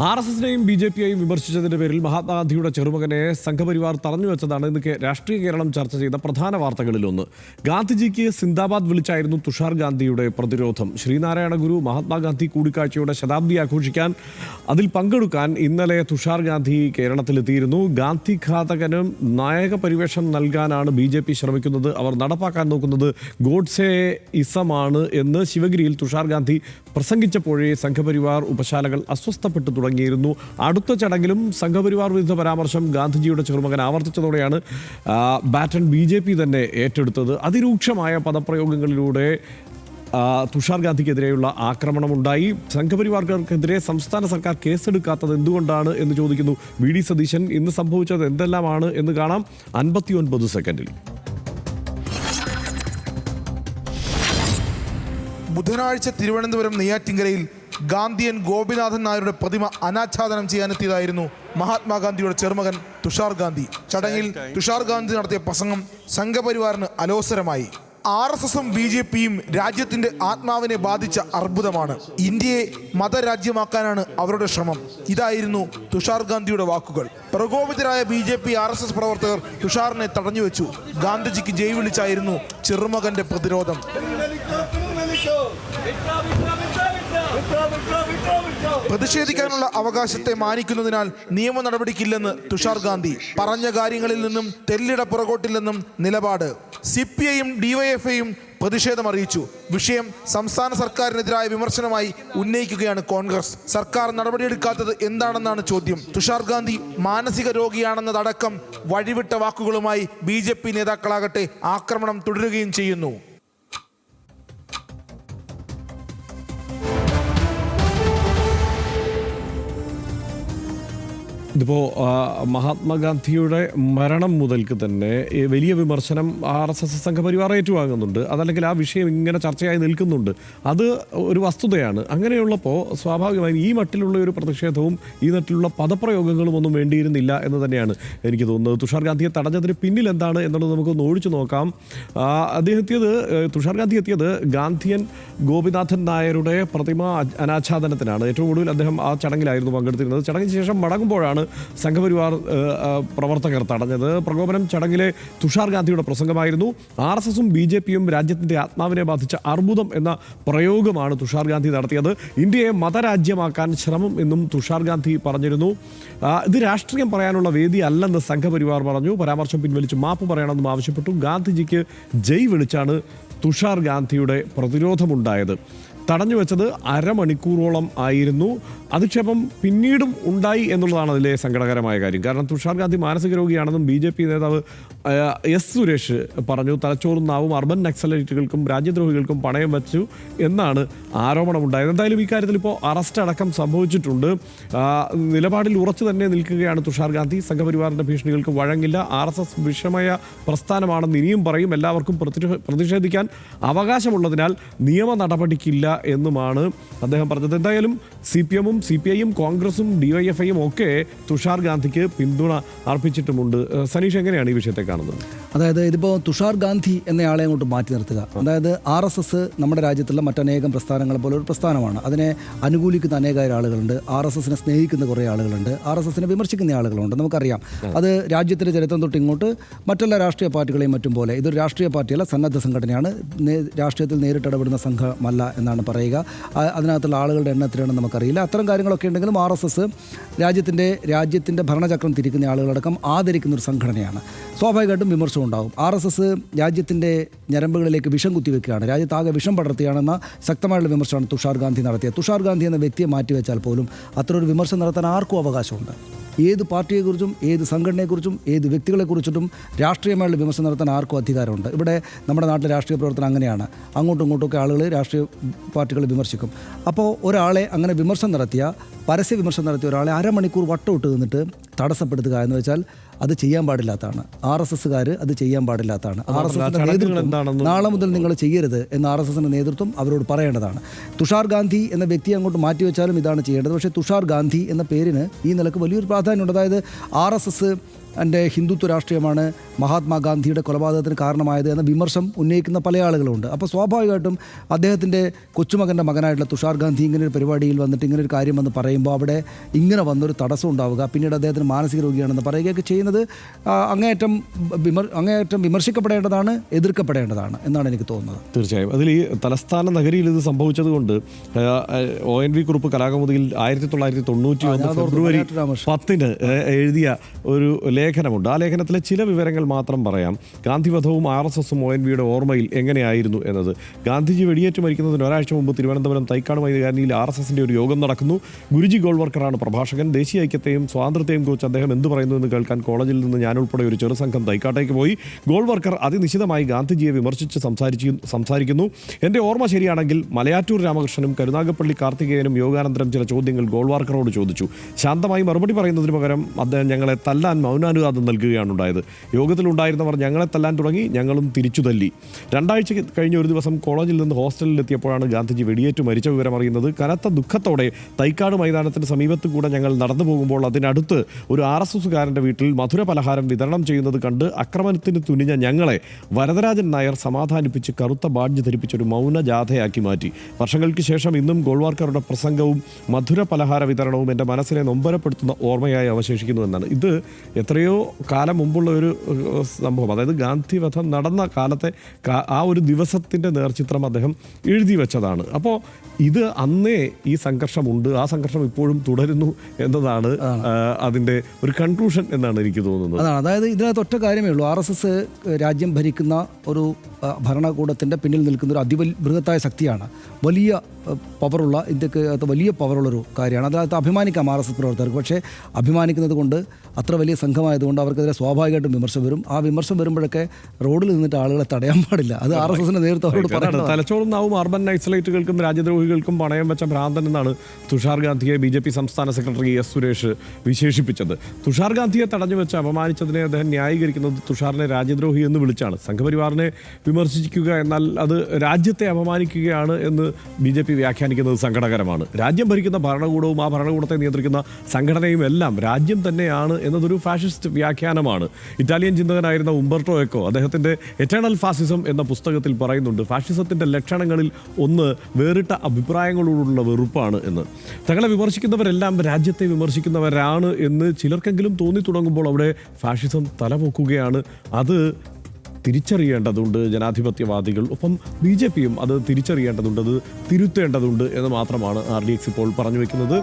RSSനെയും BJPയെയും വിമർശിച്ചതിന്റെ പേരിൽ മഹാത്മാഗാന്ധിയുടെ ചെറുമകനെ സംഘപരിവാർ തടഞ്ഞുവെച്ചതാണ് ഇന്ന് രാഷ്ട്രീയ കേരളം ചർച്ച ചെയ്ത പ്രധാന വാർത്തകളിലൊന്ന്. ഗാന്ധിജിക്ക് സിന്ദാബാദ് വിളിച്ചായിരുന്നു തുഷാർ ഗാന്ധിയുടെ പ്രതിരോധം. ശ്രീനാരായണ ഗുരു മഹാത്മാഗാന്ധി കൂടിക്കാഴ്ചയുടെ ശതാബ്ദി ആഘോഷിക്കാൻ അതിൽ പങ്കെടുക്കാൻ ഇന്നലെ തുഷാർ ഗാന്ധി കേരളത്തിലെത്തിയിരുന്നു. ഗാന്ധി ഘാതകനും നായക പരിവേഷം നൽകാനാണ് BJP ശ്രമിക്കുന്നത്. അവർ നടപ്പാക്കാൻ നോക്കുന്നത് ഗോഡ്സെ ഇസമാണ് എന്ന് ശിവഗിരിയിൽ തുഷാർ ഗാന്ധി പ്രസംഗിച്ചപ്പോഴേ സംഘപരിവാർ ഉപശാലകൾ അസ്വസ്ഥപ്പെട്ടു തുടങ്ങിയിരുന്നു. അടുത്ത ചടങ്ങിലും സംഘപരിവാർ വിരുദ്ധ പരാമർശം ഗാന്ധിജിയുടെ ചെറുമകൻ ആവർത്തിച്ചതോടെയാണ് ബാറ്റൺ BJP തന്നെ ഏറ്റെടുത്തത്. അതിരൂക്ഷമായ പദപ്രയോഗങ്ങളിലൂടെ തുഷാർ ഗാന്ധിക്കെതിരെയുള്ള ആക്രമണമുണ്ടായി. സംഘപരിവാർക്കെതിരെ സംസ്ഥാന സർക്കാർ കേസെടുക്കാത്തത് എന്തുകൊണ്ടാണ് എന്ന് ചോദിക്കുന്നു VD സതീശൻ. ഇന്ന് സംഭവിച്ചത് എന്തെല്ലാമാണ് എന്ന് കാണാം 59 സെക്കൻഡിൽ. ബുധനാഴ്ച തിരുവനന്തപുരം നെയ്യാറ്റിൻകരയിൽ ഗാന്ധിയൻ ഗോപിനാഥൻ നായരുടെ പ്രതിമ അനാച്ഛാദനം ചെയ്യാനെത്തിയതായിരുന്നു മഹാത്മാഗാന്ധിയുടെ ചെറുമകൻ തുഷാർ ഗാന്ധി. ചടങ്ങിൽ തുഷാർ ഗാന്ധി നടത്തിയ പ്രസംഗം സംഘപരിവാറിന് അലോസരമായി. RSSും BJPയും രാജ്യത്തിന്റെ ആത്മാവിനെ ബാധിച്ച അർബുദമാണ്. ഇന്ത്യയെ മതരാജ്യമാക്കാനാണ് അവരുടെ ശ്രമം. ഇതായിരുന്നു തുഷാർ ഗാന്ധിയുടെ വാക്കുകൾ. പ്രകോപിതരായ BJP RSS പ്രവർത്തകർ തുഷാറിനെ തടഞ്ഞുവെച്ചു. ഗാന്ധിജിക്ക് ജയ് വിളിച്ചായിരുന്നു ചെറുമകന്റെ പ്രതിരോധം. പ്രതിഷേധിക്കാനുള്ള അവകാശത്തെ മാനിക്കുന്നതിനാൽ നിയമ നടപടിക്കില്ലെന്ന് തുഷാർ ഗാന്ധി. പറഞ്ഞ കാര്യങ്ങളിൽ നിന്നും തെല്ലിട പുറകോട്ടില്ലെന്നും നിലപാട്. CPIയും DYFIയും പ്രതിഷേധം അറിയിച്ചു. വിഷയം സംസ്ഥാന സർക്കാരിനെതിരായ വിമർശനമായി ഉന്നയിക്കുകയാണ് കോൺഗ്രസ്. സർക്കാർ നടപടിയെടുക്കാത്തത് എന്താണെന്നാണ് ചോദ്യം. തുഷാർ ഗാന്ധി മാനസിക രോഗിയാണെന്നതടക്കം വഴിവിട്ട വാക്കുകളുമായി BJP നേതാക്കളാകട്ടെ ആക്രമണം തുടരുകയും ചെയ്യുന്നു. ഇതിപ്പോൾ മഹാത്മാഗാന്ധിയുടെ മരണം മുതൽക്ക് തന്നെ വലിയ വിമർശനം RSS സംഘപരിവാർ ഏറ്റുവാങ്ങുന്നുണ്ട്. അതല്ലെങ്കിൽ ആ വിഷയം ഇങ്ങനെ ചർച്ചയായി നിൽക്കുന്നുണ്ട്. അത് ഒരു വസ്തുതയാണ്. അങ്ങനെയുള്ളപ്പോൾ സ്വാഭാവികമായും ഈ മട്ടിലുള്ള ഒരു പ്രതിഷേധവും ഈ മട്ടിലുള്ള പദപ്രയോഗങ്ങളും ഒന്നും വേണ്ടിയിരുന്നില്ല എന്ന് തന്നെയാണ് എനിക്ക് തോന്നുന്നത്. തുഷാർ ഗാന്ധിയെ തടഞ്ഞതിന് പിന്നിൽ എന്താണ് എന്നുള്ളത് നമുക്കൊന്ന് ഓടിച്ചു നോക്കാം. തുഷാർ ഗാന്ധി എത്തിയത് ഗാന്ധിയൻ ഗോപിനാഥൻ നായരുടെ പ്രതിമ അനാച്ഛാദനത്തിനാണ്. ഏറ്റവും ഒടുവിൽ അദ്ദേഹം ആ ചടങ്ങിലായിരുന്നു പങ്കെടുത്തിരുന്നത്. ചടങ്ങിന് ശേഷം മടങ്ങുമ്പോഴാണ് സംഘപരിവാർ പ്രവർത്തകർ തടഞ്ഞത്. പ്രകോപനം ചടങ്ങിലെ തുഷാർ ഗാന്ധിയുടെ പ്രസംഗമായിരുന്നു. RSSും BJPയും രാജ്യത്തിന്റെ ആത്മാവിനെ ബാധിച്ച അർബുദം എന്ന പ്രയോഗമാണ് തുഷാർ ഗാന്ധി നടത്തിയത്. ഇന്ത്യയെ മതരാജ്യമാക്കാൻ ശ്രമം എന്നും തുഷാർ ഗാന്ധി പറഞ്ഞിരുന്നു. ഇത് രാഷ്ട്രീയം പറയാനുള്ള വേദി അല്ലെന്ന് സംഘപരിവാർ പറഞ്ഞു. പരാമർശം പിൻവലിച്ച് മാപ്പ് പറയണമെന്നും ആവശ്യപ്പെട്ടു. ഗാന്ധിജിക്ക് ജയ് വിളിച്ചാണ് തുഷാർ ഗാന്ധിയുടെ പ്രതിരോധമുണ്ടായത്. തടഞ്ഞു വെച്ചത് അരമണിക്കൂറോളം ആയിരുന്നു. അധിക്ഷേപം പിന്നീടും ഉണ്ടായി എന്നുള്ളതാണ് അതിലെ സങ്കടകരമായ കാര്യം. കാരണം തുഷാർ ഗാന്ധി മാനസിക രോഗിയാണെന്നും BJP നേതാവ് S സുരേഷ് പറഞ്ഞു. തലച്ചോറും നാവും അർബൻ നക്സലൈറ്റുകൾക്കും രാജ്യദ്രോഹികൾക്കും പണയം വെച്ചു എന്നാണ് ആരോപണമുണ്ടായത്. എന്തായാലും ഇക്കാര്യത്തിൽ ഇപ്പോൾ അറസ്റ്റ് അടക്കം സംഭവിച്ചിട്ടുണ്ട്. നിലപാടിൽ ഉറച്ചു തന്നെ നിൽക്കുകയാണ് തുഷാർ ഗാന്ധി. സംഘപരിവാറിൻ്റെ ഭീഷണികൾക്ക് വഴങ്ങില്ല. RSS വിഷമയ പ്രസ്ഥാനമാണെന്ന് ഇനിയും പറയും. എല്ലാവർക്കും പ്രതിഷേധിക്കാൻ അവകാശമുള്ളതിനാൽ നിയമ നടപടിക്കില്ല എന്നുമാണ് അദ്ദേഹം പറഞ്ഞത്. എന്തായാലും CPMും CPIയും കോൺഗ്രസും DYFIയും ഒക്കെ തുഷാർ ഗാന്ധിക്ക് പിന്തുണ അർപ്പിച്ചിട്ടുമുണ്ട്. സനീഷ്, എങ്ങനെയാണ് ഈ വിഷയത്തെ കാണുന്നത്? അതായത് ഇതിപ്പോൾ തുഷാർ ഗാന്ധി എന്നയാളെ അങ്ങോട്ട് മാറ്റി നിർത്തുക. അതായത് RSS നമ്മുടെ രാജ്യത്തുള്ള മറ്റനേകം പ്രസ്ഥാനങ്ങളെ പോലെ ഒരു പ്രസ്ഥാനമാണ്. അതിനെ അനുകൂലിക്കുന്ന അനേകം ആളുകളുണ്ട്. RSSനെ സ്നേഹിക്കുന്ന കുറേ ആളുകളുണ്ട്. RSSനെ വിമർശിക്കുന്ന ആളുകളുണ്ട്. നമുക്കറിയാം. അത് രാജ്യത്തിൻ്റെ ചരിത്രം തൊട്ട് ഇങ്ങോട്ട് മറ്റുള്ള രാഷ്ട്രീയ പാർട്ടികളെയും മറ്റും പോലെ ഇതൊരു രാഷ്ട്രീയ പാർട്ടിയല്ല, സന്നദ്ധ സംഘടനയാണ്. രാഷ്ട്രീയത്തിൽ നേരിട്ടിടപെടുന്ന സംഘമല്ല എന്നാണ് പറയുക. അതിനകത്തുള്ള ആളുകളുടെ എണ്ണത്തിലാണ് നമുക്കറിയില്ല. അത്തരം കാര്യങ്ങളൊക്കെ ഉണ്ടെങ്കിലും RSS രാജ്യത്തിൻ്റെ ഭരണചക്രം തിരിക്കുന്ന ആളുകളടക്കം ആദരിക്കുന്ന ഒരു സംഘടനയാണ്. സ്വാഭാവികമായിട്ടും വിമർശനം ഉണ്ടാകും. RSS രാജ്യത്തിൻ്റെ ഞരമ്പുകളിലേക്ക് വിഷം കുത്തിവെക്കുകയാണ്, രാജ്യത്താകെ വിഷം പടർത്തിയാണെന്ന ശക്തമായുള്ള വിമർശനമാണ് തുഷാർ ഗാന്ധി നടത്തിയത്. തുഷാർ ഗാന്ധി എന്ന വ്യക്തിയെ മാറ്റിവെച്ചാൽ പോലും അത്തരൊരു വിമർശനം നടത്താൻ ആർക്കും അവകാശമുണ്ട്. ഏത് പാർട്ടിയെക്കുറിച്ചും ഏത് സംഘടനയെക്കുറിച്ചും ഏത് വ്യക്തികളെക്കുറിച്ചിട്ടും രാഷ്ട്രീയമായുള്ള വിമർശനം നടത്താൻ ആർക്കും അധികാരമുണ്ട്. ഇവിടെ നമ്മുടെ നാട്ടിലെ രാഷ്ട്രീയ പ്രവർത്തനം അങ്ങനെയാണ്. അങ്ങോട്ടും ഇങ്ങോട്ടുമൊക്കെ ആളുകൾ രാഷ്ട്രീയ പാർട്ടികൾ വിമർശിക്കും. അപ്പോൾ ഒരാളെ അങ്ങനെ പരസ്യ വിമർശനം നടത്തിയ ഒരാളെ അരമണിക്കൂർ വട്ടമിട്ട് നിന്നിട്ട് തടസ്സപ്പെടുത്തുക എന്ന് വെച്ചാൽ അത് ചെയ്യാൻ പാടില്ലാത്തതാണ്. RSSകാർ അത് ചെയ്യാൻ പാടില്ലാത്തതാണ്. RSSന്റെ നേതൃത്വം എന്താണെന്ന് നാളെ മുതൽ നിങ്ങൾ ചെയ്യരുത് എന്ന് RSSന്റെ നേതൃത്വം അവരോട് പറയേണ്ടതാണ്. തുഷാർ ഗാന്ധി എന്ന വ്യക്തിയെ അങ്ങോട്ട് മാറ്റിവെച്ചാലും ഇതാണ് ചെയ്യേണ്ടത്. പക്ഷേ തുഷാർ ഗാന്ധി എന്ന പേരിന് ഈ നിലക്ക് വലിയൊരു പ്രാധാന്യമുണ്ട്. അതായത് RSS എൻ്റെ ഹിന്ദുത്വ രാഷ്ട്രീയമാണ് മഹാത്മാഗാന്ധിയുടെ കൊലപാതകത്തിന് കാരണമായത് എന്ന വിമർശം ഉന്നയിക്കുന്ന പല ആളുകളുണ്ട്. അപ്പോൾ സ്വാഭാവികമായിട്ടും അദ്ദേഹത്തിൻ്റെ കൊച്ചുമകൻ്റെ മകനായിട്ടുള്ള തുഷാർ ഗാന്ധി ഇങ്ങനെ ഒരു പരിപാടിയിൽ വന്നിട്ട് ഇങ്ങനെ ഒരു കാര്യം വന്ന് പറയുമ്പോൾ അവിടെ ഇങ്ങനെ വന്നൊരു തടസ്സം ഉണ്ടാവുക, പിന്നീട് അദ്ദേഹത്തിന് മാനസിക രോഗിയാണെന്ന് പറയുകയൊക്കെ ചെയ്യുന്നത് അങ്ങേയറ്റം വിമർശിക്കപ്പെടേണ്ടതാണ്, എതിർക്കപ്പെടേണ്ടതാണ് എന്നാണ് എനിക്ക് തോന്നുന്നത്. തീർച്ചയായും അതിൽ ഈ തലസ്ഥാന നഗരിയിൽ ഇത് സംഭവിച്ചതുകൊണ്ട് ONV കുറുപ്പ് കലാകൗമുദിയിൽ 1991 ഫെബ്രുവരി 10 എഴുതിയ ഒരു ലേഖനമുണ്ട്. ആ ലേഖനത്തിലെ ചില വിവരങ്ങൾ മാത്രം പറയാം. ഗാന്ധിവധവും RSSും ONVയുടെ ഓർമ്മയിൽ എങ്ങനെയായിരുന്നു എന്നത്. ഗാന്ധിജി വെടിയേറ്റ് മരിക്കുന്നതിന് ഒരാഴ്ച മുമ്പ് തിരുവനന്തപുരം തൈക്കാട് മൈതാനിയിൽ RSSന്റെ ഒരു യോഗം നടക്കുന്നു. ഗുരുജി ഗോൾവർക്കറാണ് പ്രഭാഷകൻ. ദേശീയ ഐക്യത്തെയും സ്വാതന്ത്ര്യത്തെയും കുറിച്ച് അദ്ദേഹം എന്ത് പറയുന്നു എന്ന് കേൾക്കാൻ കോളേജിൽ നിന്ന് ഞാനുൾപ്പെടെ ഒരു ചെറുസംഘം തൈക്കാട്ടേക്ക് പോയി. ഗോൾവർക്കർ അതിനിശിതമായി ഗാന്ധിജിയെ വിമർശിച്ച് സംസാരിക്കുന്നു. എൻ്റെ ഓർമ്മ ശരിയാണെങ്കിൽ മലയാറ്റൂർ രാമകൃഷ്ണനും കരുനാഗപ്പള്ളി കാർത്തികേയനും യോഗാനന്തരം ചില ചോദ്യങ്ങൾ ഗോൾവാർക്കറോട് ചോദിച്ചു. ശാന്തമായി മറുപടി പറയുന്നതിന് പകരം അദ്ദേഹം ഞങ്ങളെ തല്ലാൻ മൗനാനുവാദം നൽകുകയാണ് ഉണ്ടായത്. യോഗത്തിലുണ്ടായിരുന്നവർ ഞങ്ങളെ തല്ലാൻ തുടങ്ങി, ഞങ്ങളും തിരിച്ചു തല്ലി. 2 ആഴ്ച കഴിഞ്ഞ ഒരു ദിവസം കോളേജിൽ നിന്ന് ഹോസ്റ്റലിലെത്തിയപ്പോഴാണ് ഗാന്ധിജി വെടിയേറ്റ് മരിച്ച വിവരം അറിയുന്നത്. കനത്ത ദുഃഖത്തോടെ തൈക്കാട് മൈതാനത്തിന് സമീപത്ത് കൂടെ ഞങ്ങൾ നടന്നു പോകുമ്പോൾ അതിനടുത്ത് ഒരു RSSകാരൻ്റെ വീട്ടിൽ മധുര പലഹാരം വിതരണം ചെയ്യുന്നത് കണ്ട് ആക്രമണത്തിന് തുനിഞ്ഞ ഞങ്ങളെ വരദരാജൻ നായർ സമാധാനിപ്പിച്ച് കറുത്ത ബാഡ്ജ് ധരിപ്പിച്ചൊരു മൗന ജാഥയാക്കി മാറ്റി. വർഷങ്ങൾക്ക് ശേഷം ഇന്നും ഗോൾവാർക്കറുടെ പ്രസംഗവും മധുര പലഹാര വിതരണവും എൻ്റെ മനസ്സിനെ നൊമ്പരപ്പെടുത്തുന്ന ഓർമ്മയായി അവശേഷിക്കുന്നു എന്നാണ്. ഇത് എത്രയോ കാലം മുമ്പുള്ള ഒരു സംഭവം. അതായത് ഗാന്ധിവധം നടന്ന കാലത്തെ ആ ഒരു ദിവസത്തിൻ്റെ നേർചിത്രം അദ്ദേഹം എഴുതി വെച്ചതാണ്. അപ്പോൾ ഇത് അന്നേ ഈ സംഘർഷമുണ്ട്, ആ സംഘർഷം ഇപ്പോഴും തുടരുന്നു എന്നതാണ് അതിൻ്റെ ഒരു കൺക്ലൂഷൻ എന്നാണ് എനിക്ക് തോന്നുന്നത്. അതാണ്, അതായത് ഇതിനകത്ത് ഒറ്റ കാര്യമേ ഉള്ളൂ. RSS രാജ്യം ഭരിക്കുന്ന ഒരു ഭരണകൂടത്തിൻ്റെ പിന്നിൽ നിൽക്കുന്ന ഒരു അതിബൃഹത്തായ ശക്തിയാണ്. വലിയ പവറുള്ള, ഇന്ത്യക്ക് വലിയ പവറുള്ളൊരു കാര്യമാണ്. അതിനകത്ത് അഭിമാനിക്കാം RSS പ്രവർത്തകർക്ക്. പക്ഷേ അഭിമാനിക്കുന്നത് കൊണ്ട് അത്ര വലിയ സംഘമായതുകൊണ്ട് അവർക്കെതിരെ സ്വാഭാവികമായിട്ടും വിമർശനം വരും. ആ വിമർശനം വരുമ്പോഴൊക്കെ റോഡിൽ നിന്നിട്ട് ആളുകളെ തടയാൻ പാടില്ല. അത് RSSന്റെ നേതൃത്വം അവരോട് പറയുന്നത്. തലച്ചോറുന്നാവും അർബൻ നക്സലൈറ്റുകൾക്കും രാജ്യദ്രോഹികൾക്കും പണയം വെച്ച ഭ്രാന്തൻ എന്നാണ് തുഷാർ ഗാന്ധിയെ BJP സംസ്ഥാന സെക്രട്ടറി S സുരേഷ് വിശേഷിപ്പിച്ചത്. തുഷാർ ഗാന്ധിയെ തടഞ്ഞു വെച്ച് അപമാനിച്ചതിനെ അദ്ദേഹം ന്യായീകരിക്കുന്നത് തുഷാറിനെ രാജ്യദ്രോഹി എന്ന് വിളിച്ചാണ്. സംഘപരിവാറിനെ വിമർശിക്കുക എന്നാൽ അത് രാജ്യത്തെ അപമാനിക്കുകയാണ് എന്ന് BJP വ്യാഖ്യാനിക്കുന്നത് സങ്കടകരമാണ്. രാജ്യം ഭരിക്കുന്ന ഭരണകൂടവും ആ ഭരണകൂടത്തെ നിയന്ത്രിക്കുന്ന സംഘടനയും എല്ലാം രാജ്യം തന്നെയാണ് എന്നതൊരു ഫാഷിസ്റ്റ് വ്യാഖ്യാനമാണ്. ഇറ്റാലിയൻ ചിന്തകനായിരുന്ന ഉംബർട്ടോ എക്കോ അദ്ദേഹത്തിൻ്റെ എറ്റേണൽ ഫാസിസം എന്ന പുസ്തകത്തിൽ പറയുന്നുണ്ട്, ഫാഷിസത്തിൻ്റെ ലക്ഷണങ്ങളിൽ ഒന്ന് വേറിട്ട അഭിപ്രായങ്ങളോടുള്ള വെറുപ്പാണ് എന്ന്. തങ്ങളെ വിമർശിക്കുന്നവരെല്ലാം രാജ്യത്തെ വിമർശിക്കുന്നവരാണ് എന്ന് ചിലർക്കെങ്കിലും തോന്നി തുടങ്ങുമ്പോൾ അവിടെ ഫാഷിസം തലപൊക്കുകയാണ്. അത് തിരിച്ചറിയേണ്ടതുണ്ട് ജനാധിപത്യവാദികൾ. ഒപ്പം BJPയും അത് തിരിച്ചറിയേണ്ടതുണ്ട്, അത് തിരുത്തേണ്ടതുണ്ട് എന്ന് മാത്രമാണ് RDX ഇപ്പോൾ പറഞ്ഞു വയ്ക്കുന്നത്.